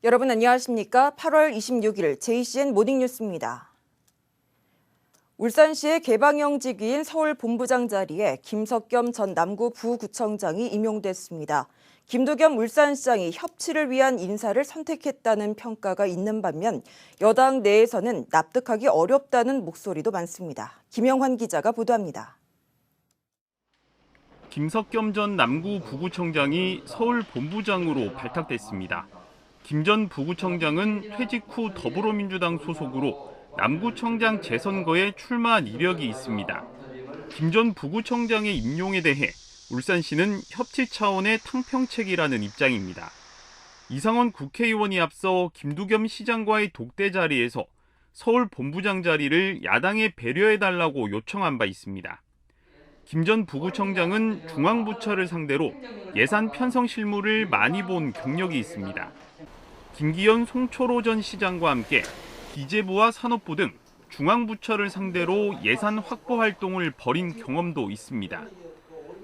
여러분 안녕하십니까? 8월 26일 JCN 모닝뉴스입니다. 울산시의 개방형직위인 서울본부장 자리에 김석겸 전 남구 부구청장이 임용됐습니다. 김두겸 울산시장이 협치를 위한 인사를 선택했다는 평가가 있는 반면 여당 내에서는 납득하기 어렵다는 목소리도 많습니다. 김영환 기자가 보도합니다. 김석겸 전 남구 부구청장이 서울본부장으로 발탁됐습니다. 김 전 부구청장은 퇴직 후 더불어민주당 소속으로 남구청장 재선거에 출마한 이력이 있습니다. 김 전 부구청장의 임용에 대해 울산시는 협치 차원의 탕평책이라는 입장입니다. 이상원 국회의원이 앞서 김두겸 시장과의 독대 자리에서 서울본부장 자리를 야당에 배려해달라고 요청한 바 있습니다. 김 전 부구청장은 중앙부처를 상대로 예산 편성 실무를 많이 본 경력이 있습니다. 김기현 송초로 전 시장과 함께 기재부와 산업부 등 중앙부처를 상대로 예산 확보 활동을 벌인 경험도 있습니다.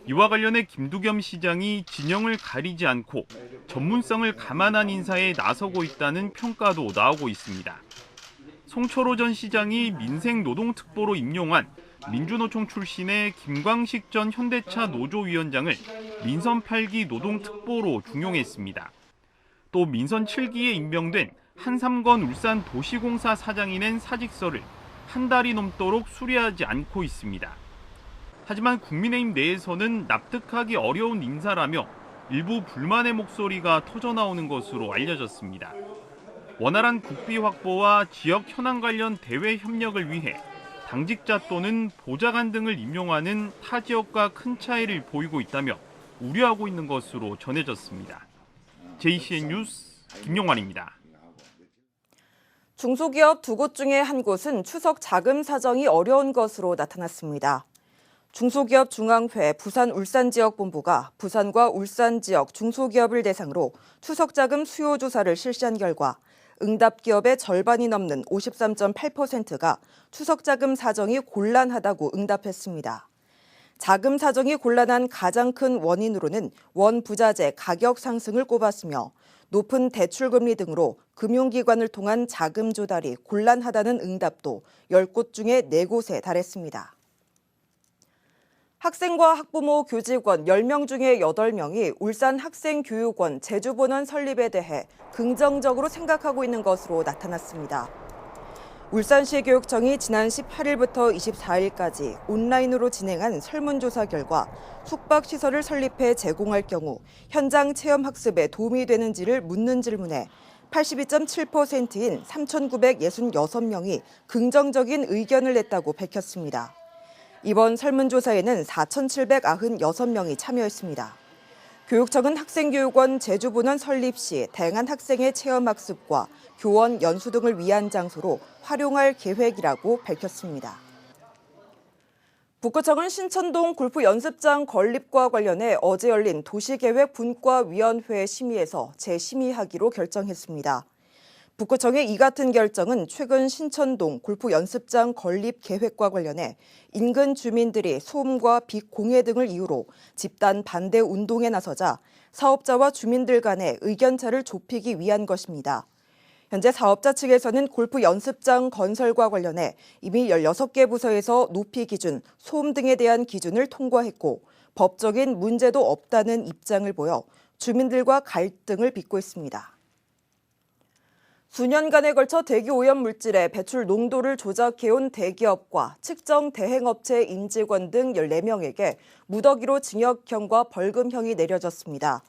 이와 관련해 김두겸 시장이 진영을 가리지 않고 전문성을 감안한 인사에 나서고 있다는 평가도 나오고 있습니다. 송초로 전 시장이 민생노동특보로 임용한 민주노총 출신의 김광식 전 현대차 노조위원장을 민선 8기 노동특보로 중용했습니다. 또 민선 7기에 임명된 한삼건 울산도시공사 사장이 낸 사직서를 한 달이 넘도록 수리하지 않고 있습니다. 하지만 국민의힘 내에서는 납득하기 어려운 인사라며 일부 불만의 목소리가 터져나오는 것으로 알려졌습니다. 원활한 국비 확보와 지역 현안 관련 대외 협력을 위해 당직자 또는 보좌관 등을 임용하는 타 지역과 큰 차이를 보이고 있다며 우려하고 있는 것으로 전해졌습니다. JCN 뉴스 김용환입니다. 중소기업 두 곳 중에 한 곳은 추석 자금 사정이 어려운 것으로 나타났습니다. 중소기업 중앙회 부산-울산지역본부가 부산과 울산 지역 중소기업을 대상으로 추석 자금 수요 조사를 실시한 결과 응답 기업의 절반이 넘는 53.8%가 추석 자금 사정이 곤란하다고 응답했습니다. 자금 사정이 곤란한 가장 큰 원인으로는 원부자재 가격 상승을 꼽았으며 높은 대출금리 등으로 금융기관을 통한 자금 조달이 곤란하다는 응답도 10곳 중에 4곳에 달했습니다. 학생과 학부모 교직원 10명 중에 8명이 울산학생교육원 제주본원 설립에 대해 긍정적으로 생각하고 있는 것으로 나타났습니다. 울산시 교육청이 지난 18일부터 24일까지 온라인으로 진행한 설문조사 결과 숙박시설을 설립해 제공할 경우 현장 체험학습에 도움이 되는지를 묻는 질문에 82.7%인 3,966명이 긍정적인 의견을 냈다고 밝혔습니다. 이번 설문조사에는 4,796명이 참여했습니다. 교육청은 학생교육원 제주본원 설립 시 다양한 학생의 체험학습과 교원 연수 등을 위한 장소로 활용할 계획이라고 밝혔습니다. 북구청은 신천동 골프 연습장 건립과 관련해 어제 열린 도시계획 분과위원회 심의에서 재심의하기로 결정했습니다. 북구청의 이 같은 결정은 최근 신천동 골프 연습장 건립 계획과 관련해 인근 주민들이 소음과 빛 공해 등을 이유로 집단 반대 운동에 나서자 사업자와 주민들 간의 의견차를 좁히기 위한 것입니다. 현재 사업자 측에서는 골프 연습장 건설과 관련해 이미 16개 부서에서 높이 기준, 소음 등에 대한 기준을 통과했고 법적인 문제도 없다는 입장을 보여 주민들과 갈등을 빚고 있습니다. 수년간에 걸쳐 대기 오염 물질의 배출 농도를 조작해온 대기업과 측정 대행업체 임직원 등 14명에게 무더기로 징역형과 벌금형이 내려졌습니다.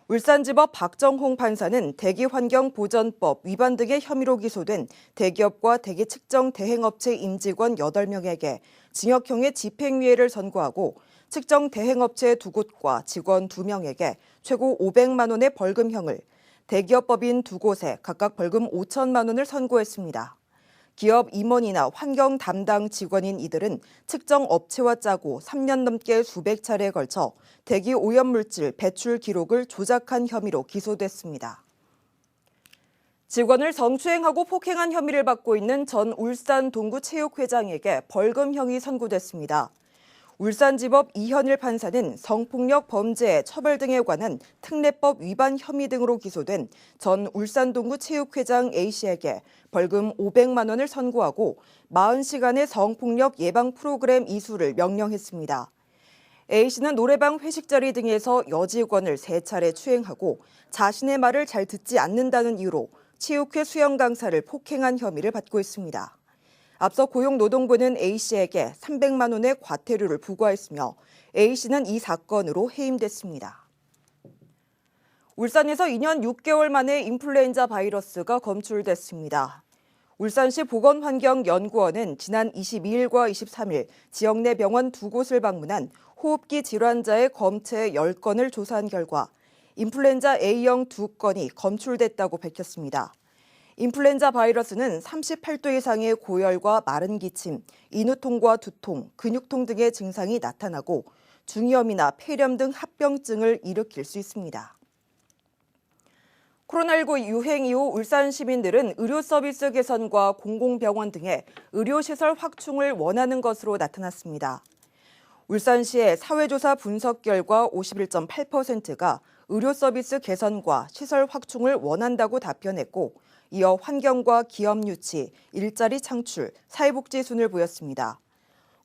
울산지법 박정홍 판사는 대기환경보전법 위반 등의 혐의로 기소된 대기업과 대기 측정 대행업체 임직원 8명에게 징역형의 집행유예를 선고하고 측정 대행업체 2곳과 직원 2명에게 최고 500만 원의 벌금형을, 대기업 법인 2곳에 각각 벌금 5천만 원을 선고했습니다. 기업 임원이나 환경 담당 직원인 이들은 측정 업체와 짜고 3년 넘게 수백 차례에 걸쳐 대기 오염물질 배출 기록을 조작한 혐의로 기소됐습니다. 직원을 성추행하고 폭행한 혐의를 받고 있는 전 울산 동구 체육회장에게 벌금형이 선고됐습니다. 울산지법 이현일 판사는 성폭력 범죄 처벌 등에 관한 특례법 위반 혐의 등으로 기소된 전 울산동구 체육회장 A씨에게 벌금 500만 원을 선고하고 40시간의 성폭력 예방 프로그램 이수를 명령했습니다. A씨는 노래방 회식 자리 등에서 여직원을 3차례 추행하고 자신의 말을 잘 듣지 않는다는 이유로 체육회 수영 강사를 폭행한 혐의를 받고 있습니다. 앞서 고용노동부는 A씨에게 300만 원의 과태료를 부과했으며 A씨는 이 사건으로 해임됐습니다. 울산에서 2년 6개월 만에 인플루엔자 바이러스가 검출됐습니다. 울산시 보건환경연구원은 지난 22일과 23일 지역 내 병원 2곳을 방문한 호흡기 질환자의 검체 10건을 조사한 결과 인플루엔자 A형 2건이 검출됐다고 밝혔습니다. 인플루엔자 바이러스는 38도 이상의 고열과 마른 기침, 인후통과 두통, 근육통 등의 증상이 나타나고 중이염이나 폐렴 등 합병증을 일으킬 수 있습니다. 코로나19 유행 이후 울산 시민들은 의료 서비스 개선과 공공병원 등의 의료시설 확충을 원하는 것으로 나타났습니다. 울산시의 사회조사 분석 결과 51.8%가 의료 서비스 개선과 시설 확충을 원한다고 답변했고, 이어 환경과 기업 유치, 일자리 창출, 사회복지 순을 보였습니다.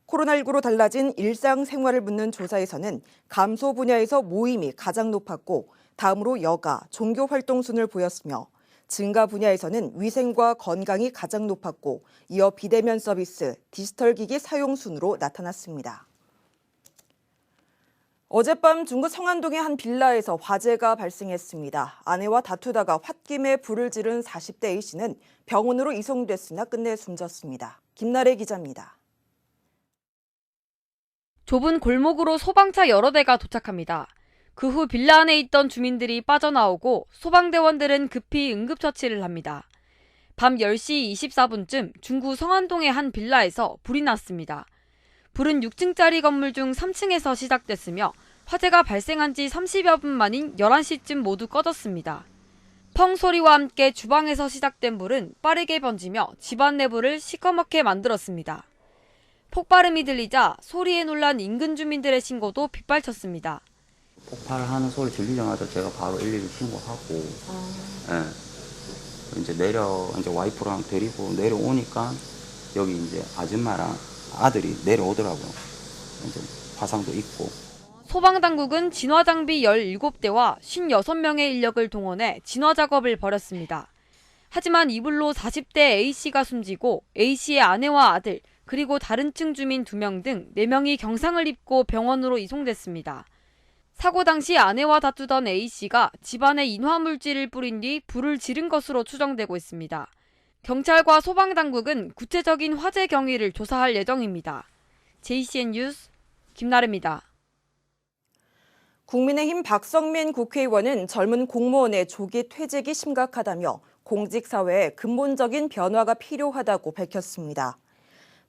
코로나19로 달라진 일상생활을 묻는 조사에서는 감소 분야에서 모임이 가장 높았고 다음으로 여가, 종교활동 순을 보였으며 증가 분야에서는 위생과 건강이 가장 높았고 이어 비대면 서비스, 디지털 기기 사용 순으로 나타났습니다. 어젯밤 중구 성안동의 한 빌라에서 화재가 발생했습니다. 아내와 다투다가 홧김에 불을 지른 40대 A씨는 병원으로 이송됐으나 끝내 숨졌습니다. 김나래 기자입니다. 좁은 골목으로 소방차 여러 대가 도착합니다. 그 후 빌라 안에 있던 주민들이 빠져나오고 소방대원들은 급히 응급처치를 합니다. 밤 10시 24분쯤 중구 성안동의 한 빌라에서 불이 났습니다. 불은 6층짜리 건물 중 3층에서 시작됐으며 화재가 발생한 지 30여 분 만인 11시쯤 모두 꺼졌습니다. 펑 소리와 함께 주방에서 시작된 불은 빠르게 번지며 집안 내부를 시커멓게 만들었습니다. 폭발음이 들리자 소리에 놀란 인근 주민들의 신고도 빗발쳤습니다. 폭발하는 소리 들리자마자 제가 바로 112 신고하고, 이제 와이프랑 데리고 내려오니까 여기 이제 아줌마랑 아들이 내려오더라고요. 이제 화상도 있고. 소방당국은 진화장비 17대와 56명의 인력을 동원해 진화 작업을 벌였습니다. 하지만 이 불로 40대 A씨가 숨지고 A씨의 아내와 아들, 그리고 다른 층 주민 2명 등 4명이 경상을 입고 병원으로 이송됐습니다. 사고 당시 아내와 다투던 A씨가 집안에 인화물질을 뿌린 뒤 불을 지른 것으로 추정되고 있습니다. 경찰과 소방당국은 구체적인 화재 경위를 조사할 예정입니다. JCN 뉴스 김나래입니다. 국민의힘 박성민 국회의원은 젊은 공무원의 조기 퇴직이 심각하다며 공직사회에 근본적인 변화가 필요하다고 밝혔습니다.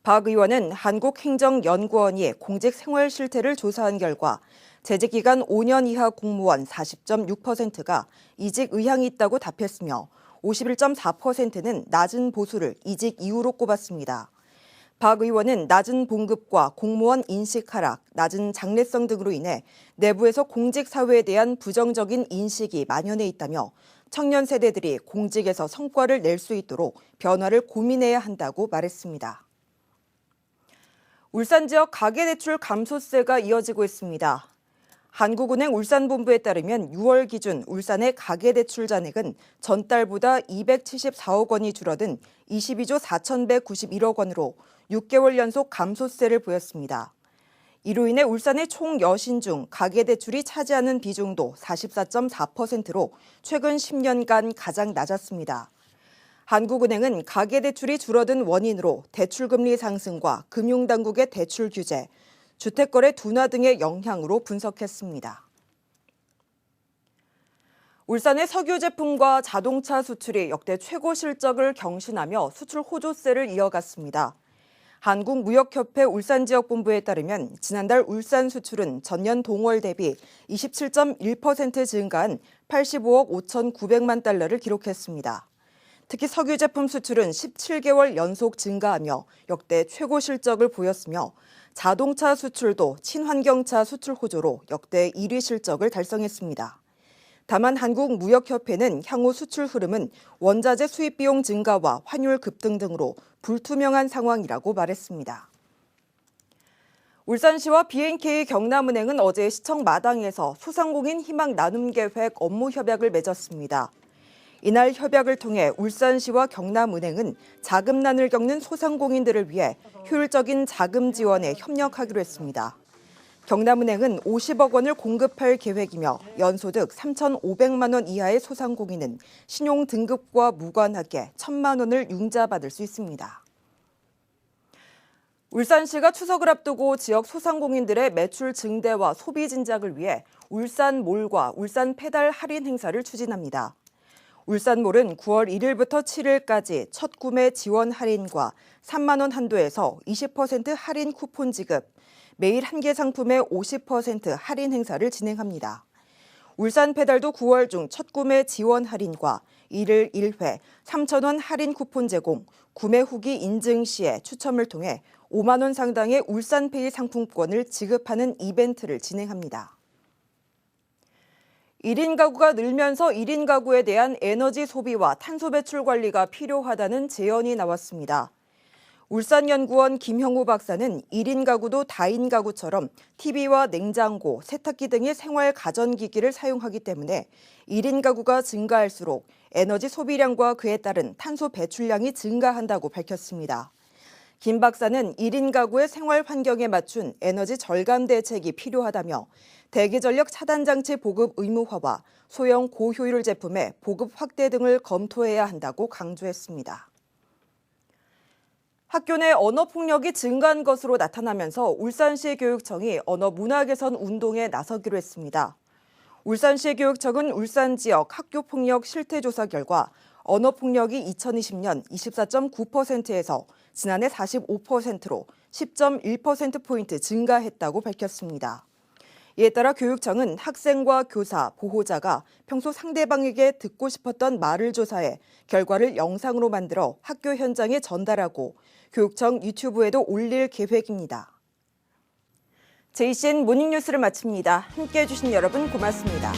박 의원은 한국행정연구원이 공직 생활 실태를 조사한 결과 재직기간 5년 이하 공무원 40.6%가 이직 의향이 있다고 답했으며 51.4%는 낮은 보수를 이직 이유로 꼽았습니다. 박 의원은 낮은 봉급과 공무원 인식 하락, 낮은 장래성 등으로 인해 내부에서 공직사회에 대한 부정적인 인식이 만연해 있다며 청년 세대들이 공직에서 성과를 낼 수 있도록 변화를 고민해야 한다고 말했습니다. 울산 지역 가계대출 감소세가 이어지고 있습니다. 한국은행 울산본부에 따르면 6월 기준 울산의 가계대출 잔액은 전달보다 274억 원이 줄어든 22조 4,191억 원으로 6개월 연속 감소세를 보였습니다. 이로 인해 울산의 총 여신 중 가계대출이 차지하는 비중도 44.4%로 최근 10년간 가장 낮았습니다. 한국은행은 가계대출이 줄어든 원인으로 대출금리 상승과 금융당국의 대출 규제, 주택거래 둔화 등의 영향으로 분석했습니다. 울산의 석유 제품과 자동차 수출이 역대 최고 실적을 경신하며 수출 호조세를 이어갔습니다. 한국무역협회 울산지역본부에 따르면 지난달 울산 수출은 전년 동월 대비 27.1% 증가한 85억 5,900만 달러를 기록했습니다. 특히 석유 제품 수출은 17개월 연속 증가하며 역대 최고 실적을 보였으며 자동차 수출도 친환경차 수출 호조로 역대 1위 실적을 달성했습니다. 다만 한국무역협회는 향후 수출 흐름은 원자재 수입 비용 증가와 환율 급등 등으로 불투명한 상황이라고 말했습니다. 울산시와 BNK 경남은행은 어제 시청 마당에서 소상공인 희망 나눔 계획 업무 협약을 맺었습니다. 이날 협약을 통해 울산시와 경남은행은 자금난을 겪는 소상공인들을 위해 효율적인 자금 지원에 협력하기로 했습니다. 경남은행은 50억 원을 공급할 계획이며 연소득 3,500만 원 이하의 소상공인은 신용 등급과 무관하게 1,000만 원을 융자받을 수 있습니다. 울산시가 추석을 앞두고 지역 소상공인들의 매출 증대와 소비 진작을 위해 울산몰과 울산페달 할인 행사를 추진합니다. 울산몰은 9월 1일부터 7일까지 첫 구매 지원 할인과 3만 원 한도에서 20% 할인 쿠폰 지급, 매일 한 개 상품의 50% 할인 행사를 진행합니다. 울산페달도 9월 중 첫 구매 지원 할인과 1일 1회 3,000원 할인 쿠폰 제공, 구매 후기 인증 시에 추첨을 통해 5만 원 상당의 울산페이 상품권을 지급하는 이벤트를 진행합니다. 1인 가구가 늘면서 1인 가구에 대한 에너지 소비와 탄소 배출 관리가 필요하다는 제언이 나왔습니다. 울산연구원 김형우 박사는 1인 가구도 다인 가구처럼 TV와 냉장고, 세탁기 등의 생활 가전기기를 사용하기 때문에 1인 가구가 증가할수록 에너지 소비량과 그에 따른 탄소 배출량이 증가한다고 밝혔습니다. 김 박사는 1인 가구의 생활 환경에 맞춘 에너지 절감 대책이 필요하다며 대기전력 차단 장치 보급 의무화와 소형 고효율 제품의 보급 확대 등을 검토해야 한다고 강조했습니다. 학교 내 언어폭력이 증가한 것으로 나타나면서 울산시 교육청이 언어 문화 개선 운동에 나서기로 했습니다. 울산시 교육청은 울산 지역 학교폭력 실태조사 결과 언어폭력이 2020년 24.9%에서 지난해 45%로 10.1%포인트 증가했다고 밝혔습니다. 이에 따라 교육청은 학생과 교사, 보호자가 평소 상대방에게 듣고 싶었던 말을 조사해 결과를 영상으로 만들어 학교 현장에 전달하고 교육청 유튜브에도 올릴 계획입니다. JCN 모닝뉴스를 마칩니다. 함께해 주신 여러분 고맙습니다.